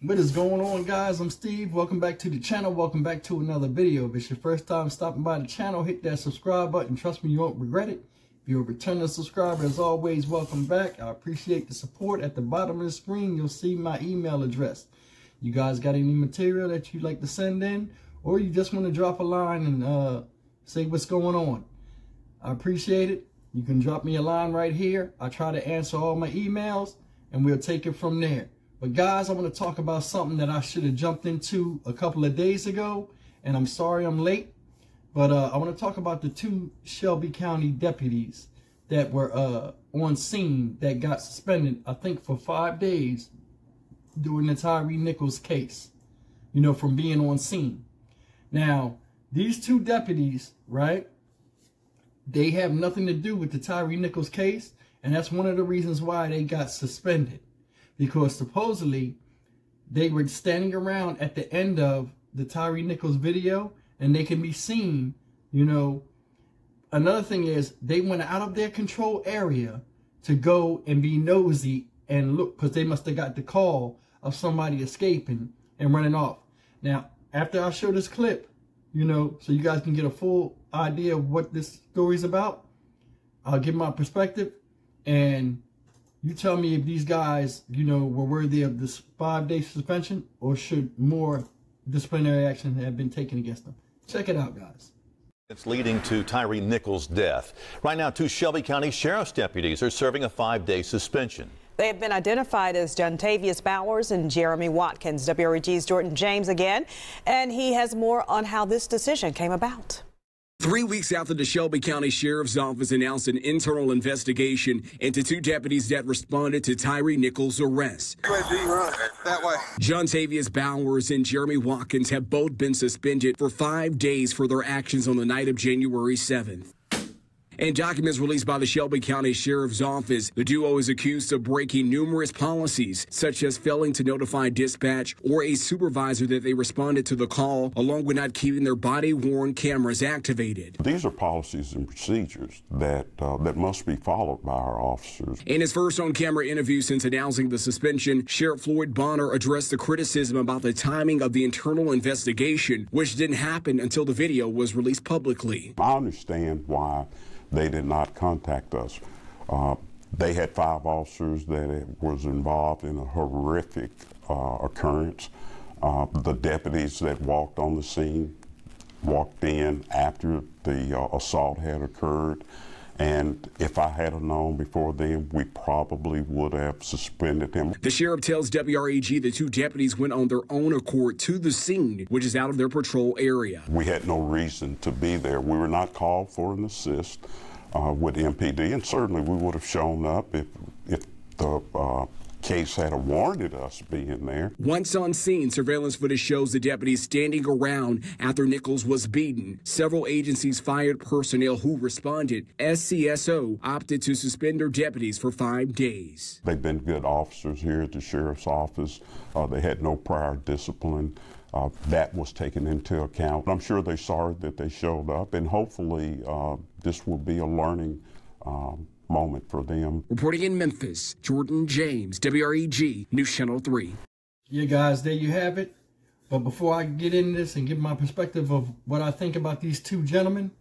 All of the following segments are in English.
What is going on, guys? I'm Steve. Welcome back to the channel. Welcome back to another video. If it's your first time stopping by the channel, hit that subscribe button. Trust me, you won't regret it. If you're a returning subscriber, as always, welcome back. I appreciate the support. At the bottom of the screen, you'll see my email address. You guys got any material that you'd like to send in, or you just want to drop a line and say what's going on, I appreciate it. You can drop me a line right here. I try to answer all my emails, and we'll take it from there. But guys, I want to talk about something that I should have jumped into a couple of days ago, and I'm sorry I'm late. But I want to talk about the two Shelby County deputies that were on scene that got suspended, I think, for 5 days during the Tyre Nichols case, you know, from being on scene. Now, these two deputies, right, they have nothing to do with the Tyre Nichols case, and that's one of the reasons why they got suspended. Because supposedly they were standing around at the end of the Tyre Nichols video and they can be seen, you know. Another thing is they went out of their control area to go and be nosy and look, because they must have got the call of somebody escaping and running off. Now, after I show this clip, you know, so you guys can get a full idea of what this story's about, I'll give my perspective, and you tell me if these guys, you know, were worthy of this 5-day suspension, or should more disciplinary action have been taken against them. Check it out, guys. It's leading to Tyre Nichols' death. Right now, two Shelby County Sheriff's deputies are serving a 5-day suspension. They have been identified as Jontavius Bowers and Jeremy Watkins. WREG's Jordan James again, and he has more on how this decision came about. 3 weeks after the Shelby County Sheriff's Office announced an internal investigation into two deputies that responded to Tyre Nichols' arrest. That way. Jontavius Bowers and Jeremy Watkins have both been suspended for 5 days for their actions on the night of January 7th. In documents released by the Shelby County Sheriff's Office, the duo is accused of breaking numerous policies, such as failing to notify dispatch or a supervisor that they responded to the call, along with not keeping their body-worn cameras activated. These are policies and procedures that must be followed by our officers. In his first on-camera interview since announcing the suspension, Sheriff Floyd Bonner addressed the criticism about the timing of the internal investigation, which didn't happen until the video was released publicly. I understand why they did not contact us. They had 5 officers that was involved in a horrific occurrence. The deputies that walked on the scene walked in after the assault had occurred. And if I had known before then, we probably would have suspended him. The sheriff tells WREG the two deputies went on their own accord to the scene, which is out of their patrol area. We had no reason to be there. We were not called for an assist with MPD, and certainly we would have shown up if the case had warranted us being there. Once on scene, surveillance footage shows the deputies standing around after Nichols was beaten. Several agencies fired personnel who responded. SCSO opted to suspend their deputies for 5 days. They've been good officers here at the Sheriff's Office. They had no prior discipline. That was taken into account. I'm sure they're sorry that they showed up, and hopefully this will be a learning moment for them. Reporting in Memphis, Jordan James, WREG, News Channel 3. Yeah, guys, there you have it. But before I get into this and give my perspective of what I think about these two gentlemen,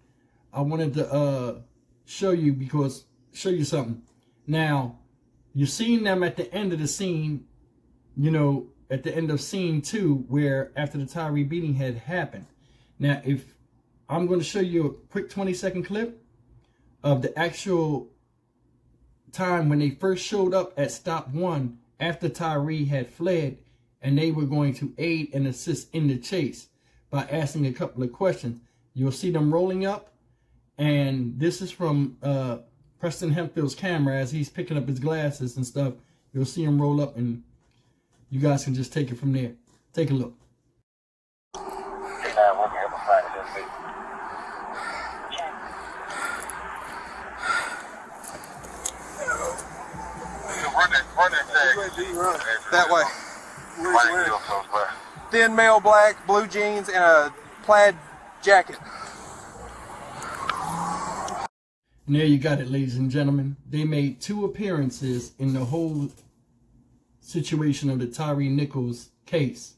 I wanted to show you something. Now, you're seeing them at the end of the scene, you know, at the end of scene 2, where after the Tyre beating had happened. Now, if I'm going to show you a quick 20-second clip of the actual time when they first showed up at stop 1 after Tyre had fled, and they were going to aid and assist in the chase by asking a couple of questions. You'll see them rolling up, and this is from Preston Hempfield's camera as he's picking up his glasses and stuff. You'll see him roll up, and you guys can just take it from there. Take a look. That way. Thin male black, blue jeans, and a plaid jacket. And there you got it, ladies and gentlemen. They made 2 appearances in the whole situation of the Tyre Nichols case.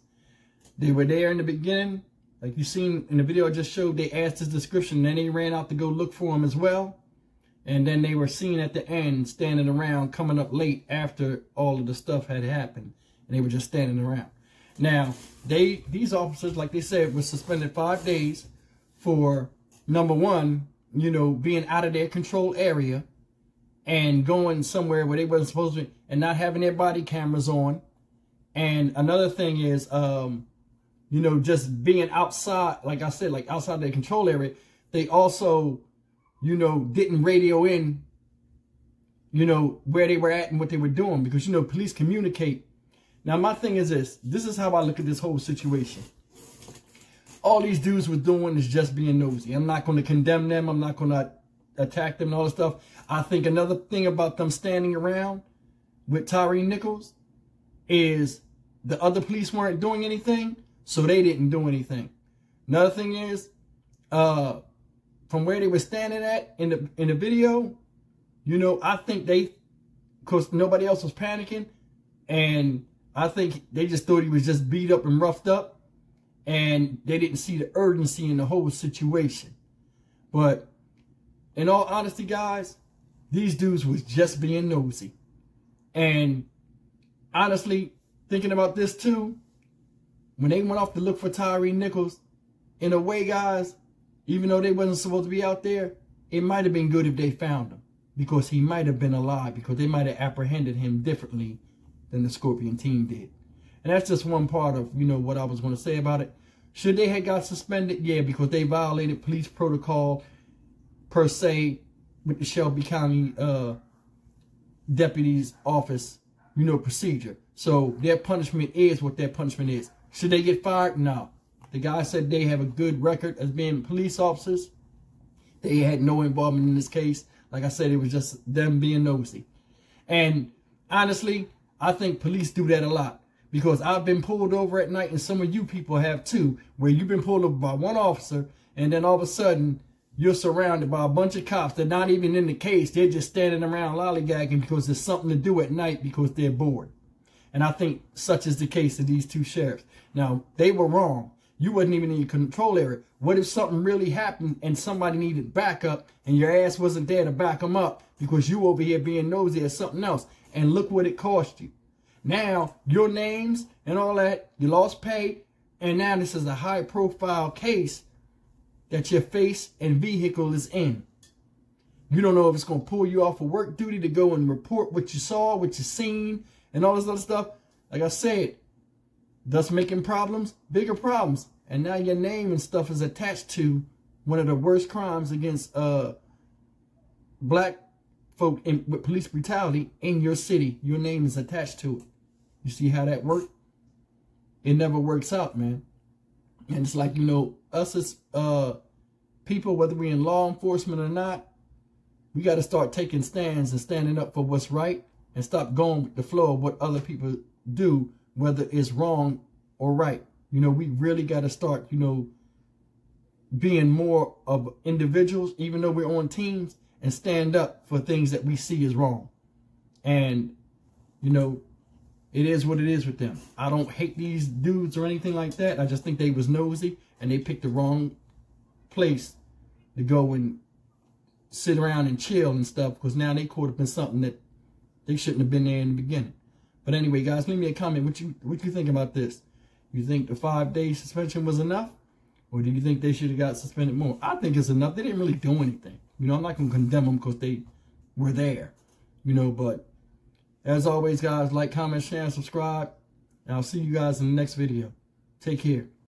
They were there in the beginning. Like you seen in the video I just showed, they asked his description. Then they ran out to go look for him as well. And then they were seen at the end standing around, coming up late after all of the stuff had happened. And they were just standing around. Now, these officers, like they said, were suspended 5 days for, number one, you know, being out of their control area and going somewhere where they wasn't supposed to be, and not having their body cameras on. And another thing is, you know, just being outside, like I said, like outside their control area. They also, you know, didn't radio in, you know, where they were at and what they were doing, because, you know, police communicate. Now, my thing is this. This is how I look at this whole situation. All these dudes were doing is just being nosy. I'm not going to condemn them. I'm not going to attack them and all this stuff. I think another thing about them standing around with Tyre Nichols is the other police weren't doing anything, so they didn't do anything. Another thing is, from where they were standing at in the video, you know, I think because nobody else was panicking, and I think they just thought he was just beat up and roughed up, and they didn't see the urgency in the whole situation. But in all honesty, guys, these dudes was just being nosy. And honestly, thinking about this too, when they went off to look for Tyre Nichols, in a way, guys, even though they wasn't supposed to be out there, it might have been good if they found him, because he might have been alive, because they might have apprehended him differently than the Scorpion team did. And that's just one part of, you know, what I was going to say about it. Should they have got suspended? Yeah, because they violated police protocol per se with the Shelby County Deputies Office, you know, procedure. So their punishment is what their punishment is. Should they get fired? No. The guy said they have a good record as being police officers. They had no involvement in this case. Like I said, it was just them being nosy. And honestly, I think police do that a lot. Because I've been pulled over at night, and some of you people have too, where you've been pulled over by one officer, and then all of a sudden, you're surrounded by a bunch of cops. They're not even in the case. They're just standing around lollygagging because there's something to do at night because they're bored. And I think such is the case of these two sheriffs. Now, they were wrong. You wasn't even in your control area. What if something really happened and somebody needed backup and your ass wasn't there to back them up because you over here being nosy at something else? And look what it cost you. Now, your names and all that, you lost pay, and now this is a high-profile case that your face and vehicle is in. You don't know if it's going to pull you off of work duty to go and report what you saw, what you seen, and all this other stuff. Like I said, thus making problems, bigger problems. And now your name and stuff is attached to one of the worst crimes against black folk with police brutality in your city. Your name is attached to it. You see how that works? It never works out, man. And it's like, you know, us as people, whether we're in law enforcement or not, we got to start taking stands and standing up for what's right and stop going with the flow of what other people do, whether it's wrong or right. You know, we really got to start, you know, being more of individuals, even though we're on teams, and stand up for things that we see as wrong. And, you know, it is what it is with them. I don't hate these dudes or anything like that. I just think they was nosy and they picked the wrong place to go and sit around and chill and stuff, because now they caught up in something that they shouldn't have been there in the beginning. But anyway, guys, leave me a comment. What you think about this? You think the 5-day suspension was enough? Or do you think they should have got suspended more? I think it's enough. They didn't really do anything. You know, I'm not going to condemn them because they were there. You know, but as always, guys, like, comment, share, and subscribe. And I'll see you guys in the next video. Take care.